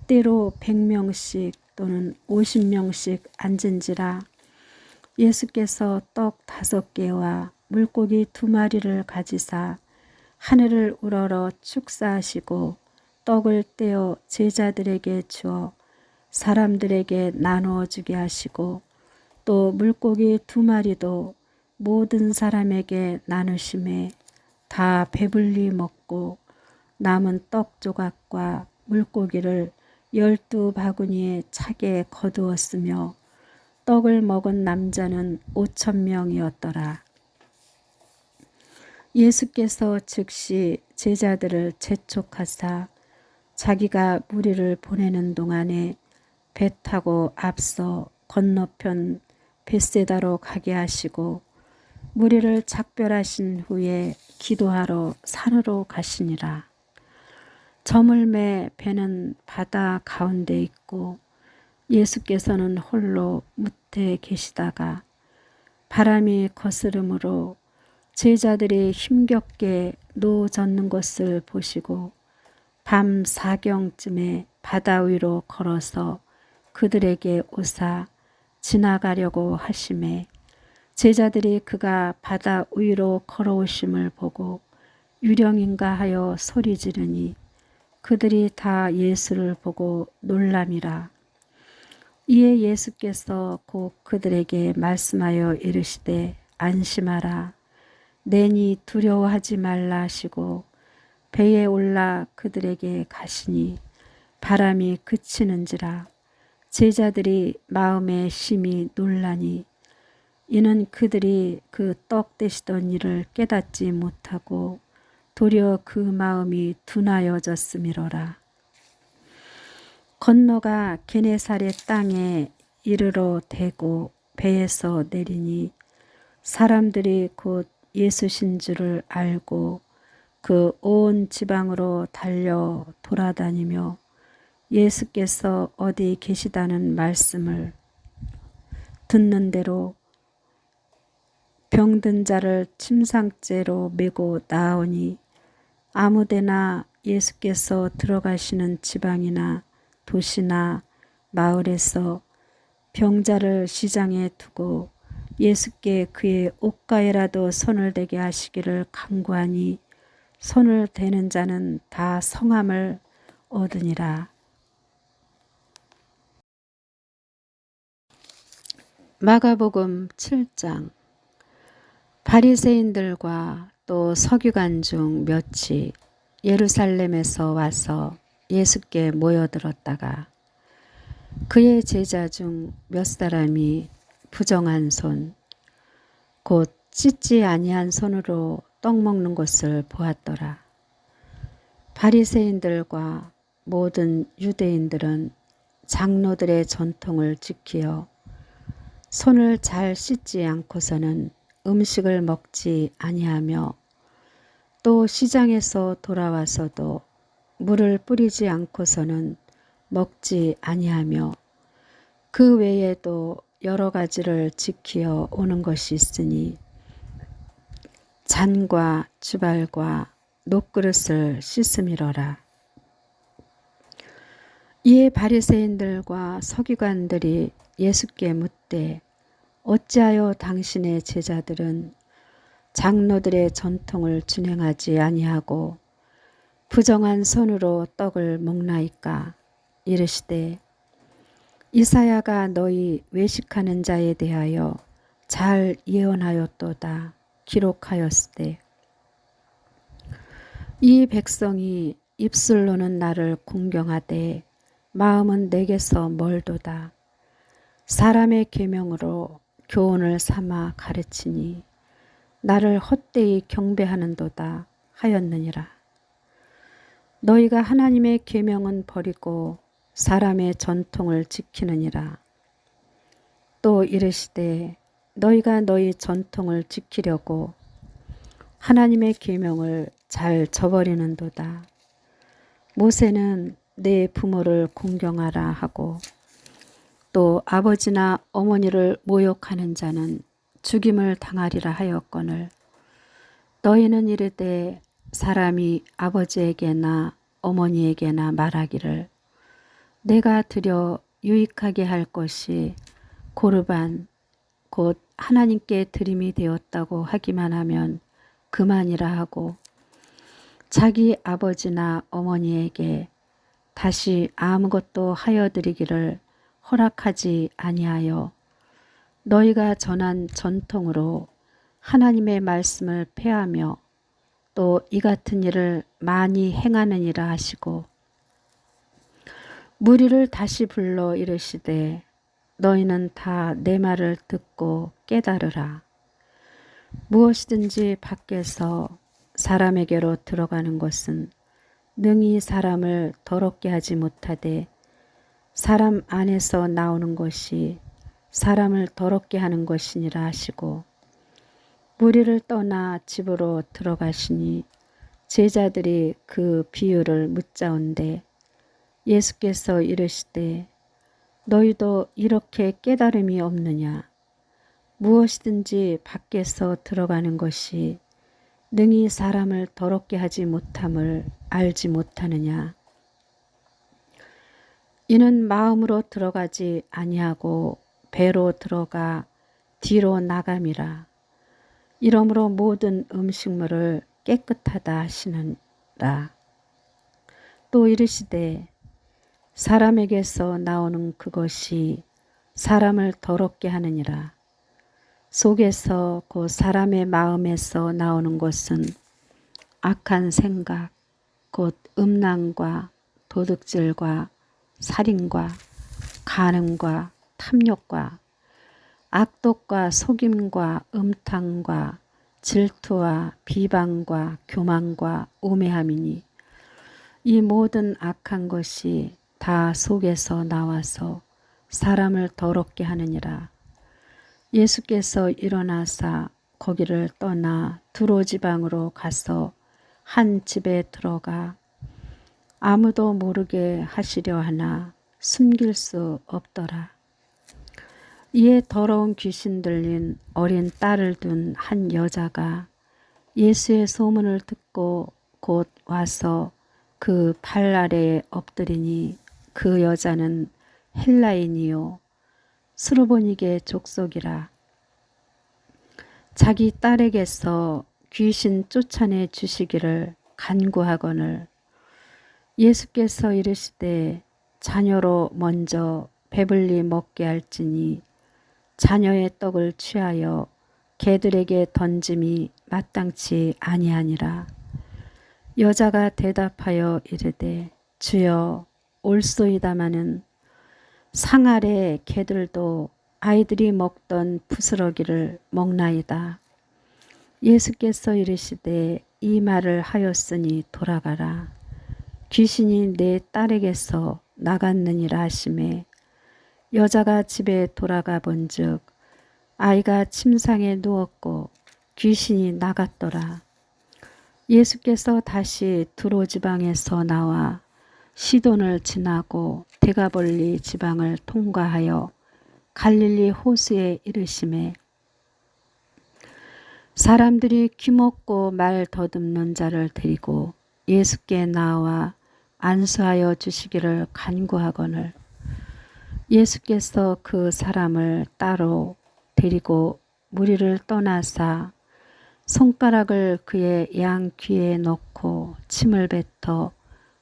Speaker 1: 때로 100명씩 또는 50명씩 앉은지라. 예수께서 떡 5개와 물고기 2마리를 가지사 하늘을 우러러 축사하시고 떡을 떼어 제자들에게 주어 사람들에게 나누어 주게 하시고 또 물고기 2마리도 모든 사람에게 나누심에 다 배불리 먹고 남은 떡 조각과 물고기를 12바구니에 차게 거두었으며 떡을 먹은 남자는 5,000명이었더라. 예수께서 즉시 제자들을 재촉하사 자기가 무리를 보내는 동안에 배 타고 앞서 건너편 벳세다로 가게 하시고 무리를 작별하신 후에 기도하러 산으로 가시니라. 저물매 배는 바다 가운데 있고 예수께서는 홀로 무태에 계시다가 바람이 거스름으로 제자들이 힘겹게 노젓는 것을 보시고 밤 4경쯤에 바다 위로 걸어서 그들에게 오사 지나가려고 하심에 제자들이 그가 바다 위로 걸어오심을 보고 유령인가 하여 소리 지르니 그들이 다 예수를 보고 놀람이라. 이에 예수께서 곧 그들에게 말씀하여 이르시되 안심하라. 내니 두려워하지 말라 하시고 배에 올라 그들에게 가시니 바람이 그치는지라. 제자들이 마음에 심히 놀라니 이는 그들이 그 떡 되시던 일을 깨닫지 못하고 도리어 그 마음이 둔하여졌음이로라. 건너가 게네사렛 땅에 이르러 대고 배에서 내리니 사람들이 곧 예수신 줄을 알고 그 온 지방으로 달려 돌아다니며 예수께서 어디 계시다는 말씀을 듣는 대로 병든 자를 침상째로 메고 나오니 아무데나 예수께서 들어가시는 지방이나 도시나 마을에서 병자를 시장에 두고 예수께 그의 옷가에라도 손을 대게 하시기를 간구하니 손을 대는 자는 다 성함을 얻으니라. 마가복음 7장. 바리새인들과 또 서기관 중 몇이 예루살렘에서 와서 예수께 모여들었다가 그의 제자 중 몇 사람이 부정한 손, 곧 씻지 아니한 손으로 떡 먹는 것을 보았더라. 바리새인들과 모든 유대인들은 장로들의 전통을 지키어 손을 잘 씻지 않고서는 음식을 먹지 아니하며 또 시장에서 돌아와서도 물을 뿌리지 않고서는 먹지 아니하며 그 외에도 여러 가지를 지키어 오는 것이 있으니 잔과 주발과 녹그릇을 씻음이로라. 이에 바리새인들과 서기관들이 예수께 묻되 어찌하여 당신의 제자들은 장로들의 전통을 준행하지 아니하고 부정한 손으로 떡을 먹나이까? 이르시되 이사야가 너희 외식하는 자에 대하여 잘 예언하였도다. 기록하였으되 이 백성이 입술로는 나를 공경하되 마음은 내게서 멀도다. 사람의 계명으로 교훈을 삼아 가르치니 나를 헛되이 경배하는도다 하였느니라. 너희가 하나님의 계명은 버리고 사람의 전통을 지키느니라. 또 이르시되 너희가 너희 전통을 지키려고 하나님의 계명을 잘 저버리는도다. 모세는 내 부모를 공경하라 하고 또 아버지나 어머니를 모욕하는 자는 죽임을 당하리라 하였거늘 너희는 이르되 사람이 아버지에게나 어머니에게나 말하기를 내가 드려 유익하게 할 것이 고르반 곧 하나님께 드림이 되었다고 하기만 하면 그만이라 하고 자기 아버지나 어머니에게 다시 아무것도 하여 드리기를 허락하지 아니하여 너희가 전한 전통으로 하나님의 말씀을 폐하며 또 이 같은 일을 많이 행하느니라 하시고 무리를 다시 불러 이르시되 너희는 다 내 말을 듣고 깨달으라. 무엇이든지 밖에서 사람에게로 들어가는 것은 능히 사람을 더럽게 하지 못하되 사람 안에서 나오는 것이 사람을 더럽게 하는 것이니라 하시고 무리를 떠나 집으로 들어가시니 제자들이 그 비유를 묻자온데 예수께서 이르시되 너희도 이렇게 깨달음이 없느냐? 무엇이든지 밖에서 들어가는 것이 능히 사람을 더럽게 하지 못함을 알지 못하느냐? 이는 마음으로 들어가지 아니하고 배로 들어가 뒤로 나감이라. 이러므로 모든 음식물을 깨끗하다 하시느라. 또 이르시되 사람에게서 나오는 그것이 사람을 더럽게 하느니라. 속에서 곧 사람의 마음에서 나오는 것은 악한 생각, 곧 음란과 도둑질과 살인과 간음과 탐욕과 악독과 속임과 음탕과 질투와 비방과 교만과 우매함이니 이 모든 악한 것이 다 속에서 나와서 사람을 더럽게 하느니라. 예수께서 일어나사 거기를 떠나 두로 지방으로 가서 한 집에 들어가 아무도 모르게 하시려 하나 숨길 수 없더라. 이에 더러운 귀신 들린 어린 딸을 둔 한 여자가 예수의 소문을 듣고 곧 와서 그 발 아래에 엎드리니 그 여자는 헬라인이요 스로보니게 족속이라. 자기 딸에게서 귀신 쫓아내 주시기를 간구하거늘 예수께서 이르시되 자녀로 먼저 배불리 먹게 할지니 자녀의 떡을 취하여 개들에게 던짐이 마땅치 아니하니라. 여자가 대답하여 이르되 주여 올소이다마는 상 아래 개들도 아이들이 먹던 부스러기를 먹나이다. 예수께서 이르시되 이 말을 하였으니 돌아가라. 귀신이 내 딸에게서 나갔느니라 하시매 여자가 집에 돌아가 본즉 아이가 침상에 누웠고 귀신이 나갔더라. 예수께서 다시 두로 지방에서 나와 시돈을 지나고 데가볼리 지방을 통과하여 갈릴리 호수에 이르시매 사람들이 귀먹고 말 더듬는 자를 데리고 예수께 나와 안수하여 주시기를 간구하거늘 예수께서 그 사람을 따로 데리고 무리를 떠나사 손가락을 그의 양 귀에 넣고 침을 뱉어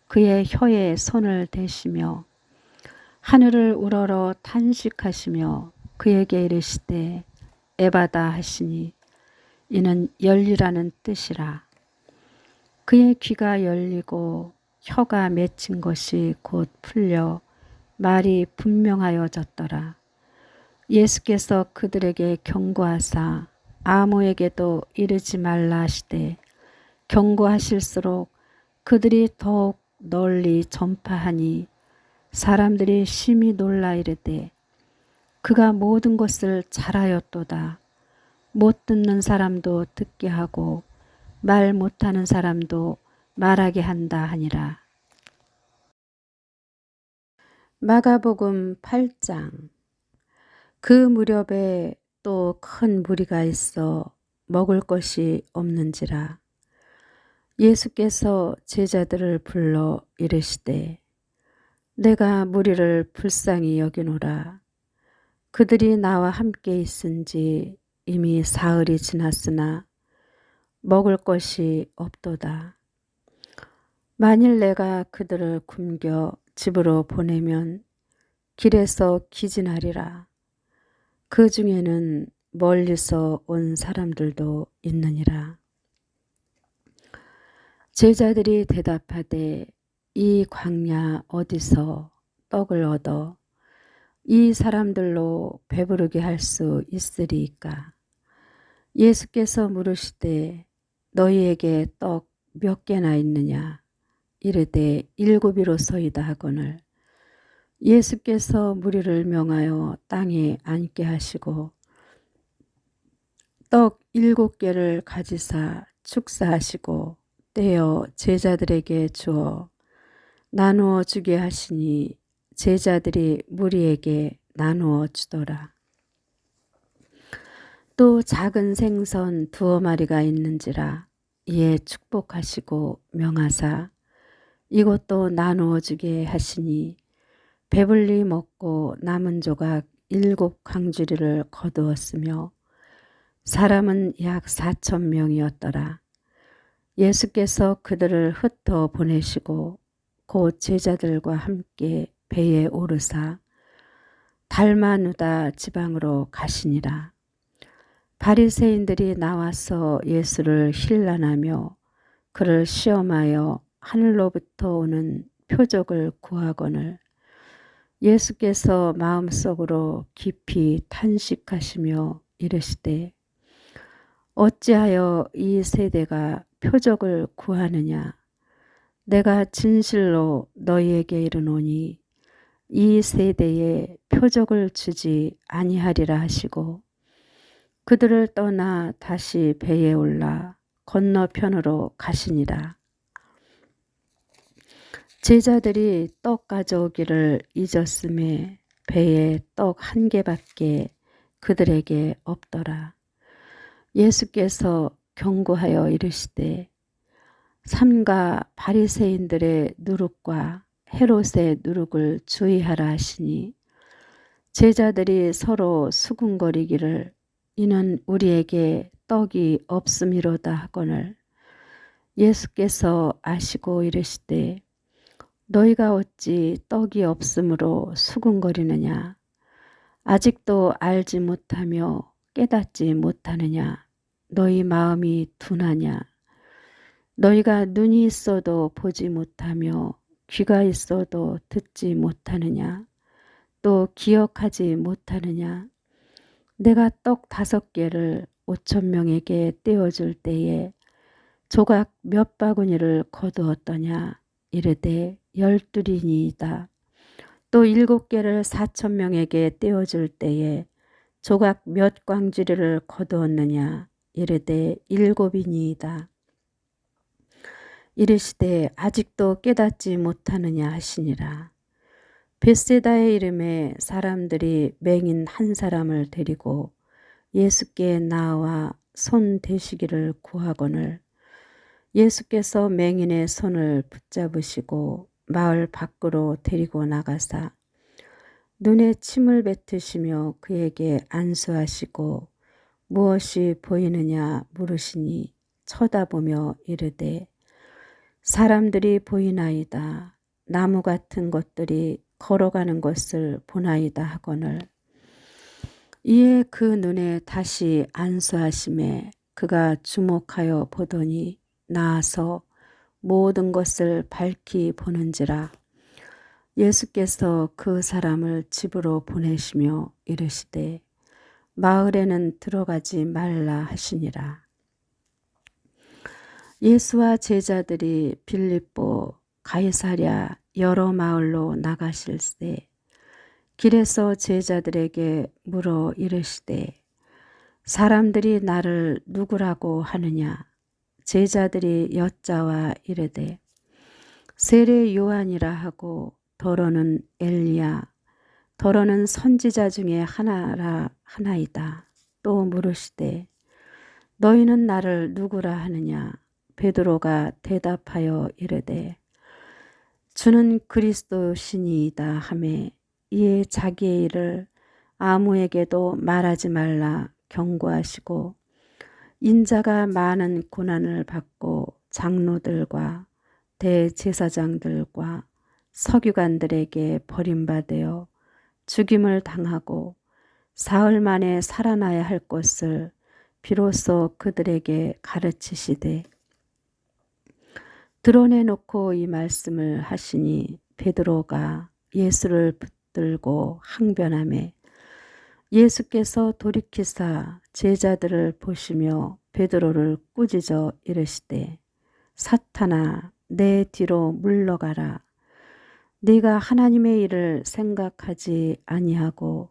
Speaker 1: 그의 혀에 손을 대시며 하늘을 우러러 탄식하시며 그에게 이르시되 에바다 하시니 이는 열리라는 뜻이라. 그의 귀가 열리고 혀가 맺힌 것이 곧 풀려 말이 분명하여졌더라. 예수께서 그들에게 경고하사 아무에게도 이르지 말라 하시되 경고하실수록 그들이 더욱 널리 전파하니 사람들이 심히 놀라 이르되 그가 모든 것을 잘하였도다. 못 듣는 사람도 듣게 하고 말 못하는 사람도 말하게 한다 하니라. 마가복음 8장. 그 무렵에 또 큰 무리가 있어 먹을 것이 없는지라. 예수께서 제자들을 불러 이르시되 내가 무리를 불쌍히 여기노라. 그들이 나와 함께 있은지 이미 사흘이 지났으나 먹을 것이 없도다. 만일 내가 그들을 굶겨 집으로 보내면 길에서 기진하리라. 그 중에는 멀리서 온 사람들도 있느니라. 제자들이 대답하되 이 광야 어디서 떡을 얻어 이 사람들로 배부르게 할 수 있으리이까. 예수께서 물으시되 너희에게 떡 몇 개나 있느냐. 이르되 7이로소이다 하거늘 예수께서 무리를 명하여 땅에 앉게 하시고 떡 7개를 가지사 축사하시고 떼어 제자들에게 주어 나누어 주게 하시니 제자들이 무리에게 나누어 주더라. 또 작은 생선 2마리가 있는지라 이에 축복하시고 명하사 이것도 나누어 주게 하시니 배불리 먹고 남은 조각 7광주리를 거두었으며 사람은 약 4,000명이었더라. 예수께서 그들을 흩어 보내시고 곧 제자들과 함께 배에 오르사 달마누다 지방으로 가시니라. 바리새인들이 나와서 예수를 힐난하며 그를 시험하여 하늘로부터 오는 표적을 구하거늘 예수께서 마음속으로 깊이 탄식하시며 이르시되 어찌하여 이 세대가 표적을 구하느냐. 내가 진실로 너희에게 이르노니 이 세대에 표적을 주지 아니하리라 하시고 그들을 떠나 다시 배에 올라 건너편으로 가시니라. 제자들이 떡 가져오기를 잊었음에 배에 떡 한 개밖에 그들에게 없더라. 예수께서 경고하여 이르시되 삼가 바리새인들의 누룩과 헤롯의 누룩을 주의하라 하시니 제자들이 서로 수군거리기를 이는 우리에게 떡이 없음이로다 하거늘 예수께서 아시고 이르시되 너희가 어찌 떡이 없음으로 수군거리느냐. 아직도 알지 못하며 깨닫지 못하느냐. 너희 마음이 둔하냐. 너희가 눈이 있어도 보지 못하며 귀가 있어도 듣지 못하느냐. 또 기억하지 못하느냐. 내가 떡 5개를 5,000명에게 떼어줄 때에 조각 몇 바구니를 거두었더냐. 이르되 12이니이다. 또 7개를 4,000명에게 떼어줄 때에 조각 몇 광주리를 거두었느냐. 이르되 7이니이다. 이르시되 아직도 깨닫지 못하느냐 하시니라. 벳세다의 이름에 사람들이 맹인 한 사람을 데리고 예수께 나와 손 대시기를 구하거늘 예수께서 맹인의 손을 붙잡으시고 마을 밖으로 데리고 나가사 눈에 침을 뱉으시며 그에게 안수하시고 무엇이 보이느냐 물으시니 쳐다보며 이르되 사람들이 보이나이다. 나무 같은 것들이 걸어가는 것을 보나이다 하거늘 이에 그 눈에 다시 안수하심에 그가 주목하여 보더니 나아서 모든 것을 밝히 보는지라. 예수께서 그 사람을 집으로 보내시며 이르시되 마을에는 들어가지 말라 하시니라. 예수와 제자들이 빌립보 가이사랴 여러 마을로 나가실세 길에서 제자들에게 물어 이르시되 사람들이 나를 누구라고 하느냐. 제자들이 여짜와 이르되 세례 요한이라 하고 더러는 엘리야 더러는 선지자 중에 하나이다. 또 물으시되 너희는 나를 누구라 하느냐. 베드로가 대답하여 이르되 주는 그리스도시니이다 하매 이에 자기의 일을 아무에게도 말하지 말라 경고하시고 인자가 많은 고난을 받고 장로들과 대제사장들과 서기관들에게 버림받아 죽임을 당하고 사흘 만에 살아나야 할 것을 비로소 그들에게 가르치시되 드러내놓고 이 말씀을 하시니 베드로가 예수를 붙들고 항변하매 예수께서 돌이키사 제자들을 보시며 베드로를 꾸짖어 이르시되 사탄아 내 뒤로 물러가라. 네가 하나님의 일을 생각하지 아니하고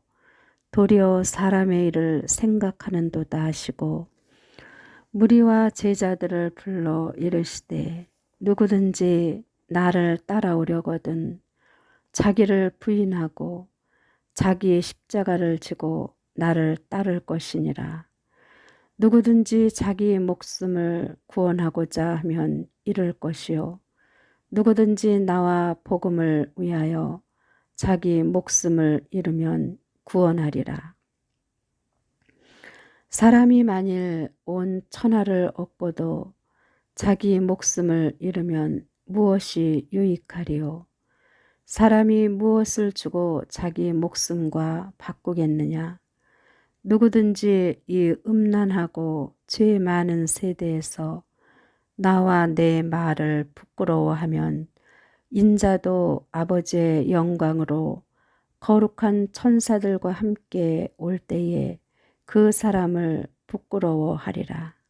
Speaker 1: 도리어 사람의 일을 생각하는도다 하시고 무리와 제자들을 불러 이르시되 누구든지 나를 따라오려거든 자기를 부인하고 자기의 십자가를 지고 나를 따를 것이니라. 누구든지 자기의 목숨을 구원하고자 하면 잃을 것이요 누구든지 나와 복음을 위하여 자기 목숨을 잃으면 구원하리라. 사람이 만일 온 천하를 얻고도 자기 목숨을 잃으면 무엇이 유익하리요. 사람이 무엇을 주고 자기 목숨과 바꾸겠느냐? 누구든지 이 음란하고 죄 많은 세대에서 나와 내 말을 부끄러워하면 인자도 아버지의 영광으로 거룩한 천사들과 함께 올 때에 그 사람을 부끄러워하리라.